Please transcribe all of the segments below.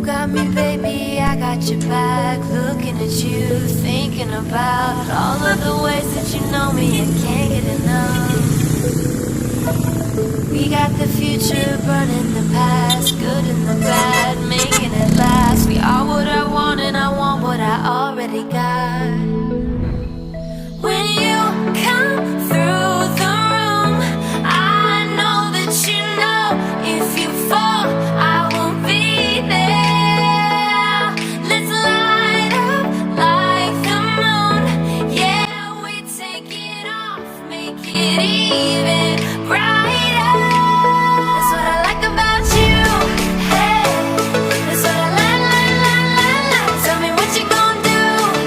got me, baby, I got your back. Looking at you, thinking about all of the ways that you know me and can't get enough. We got the future, burning the past, good and the bad, making it last. We are what I want and I want what I already got. When you come through the room, I know that you know if you fall, I will be there. Let's light up like the moon. Yeah, we take it off, make it even brighter. That's what I like about you. Hey, that's what I like. Tell me what you gonna do.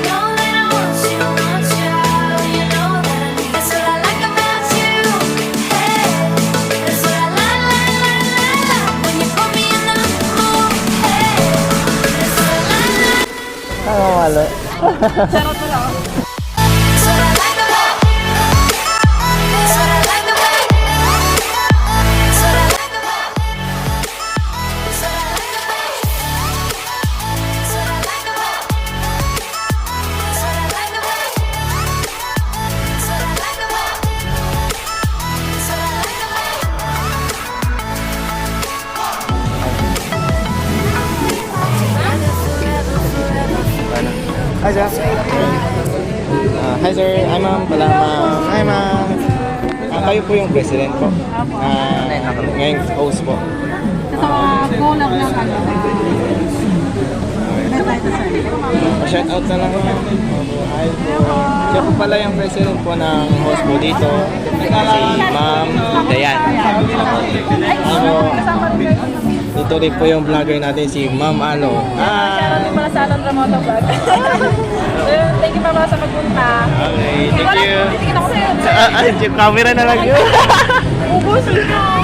Know that I want you. You know that I need. That's what I like about you. Hey, that's what I like. When you put me in the mood. Hey, that's what I like. Wala. That's what I like about. That's what I like about. That's what I like about. That's what I like about. That's what I like about. That's what I like about. That's what I like about. That's what I like about. Hi, sir. Hi, sir. Hi, ma'am. Pala, ma'am. Hi, ma'am. Kayo po yung president po. Ngayong host po. Go lang ng ano. Shout out na lang ma'am. Mabuhay po. Siya po pala yung president po ng host po dito. Si Ma'am Dayan. Dito rin po yung vlogger natin si Ma'am Ano. Shoutout din pala sa Alon Ramoto Vlog. Thank you pala sa pagpunta. Okay, thank you. Titignan ko sa'yo. Yung camera na lang yun. Ubusin ko.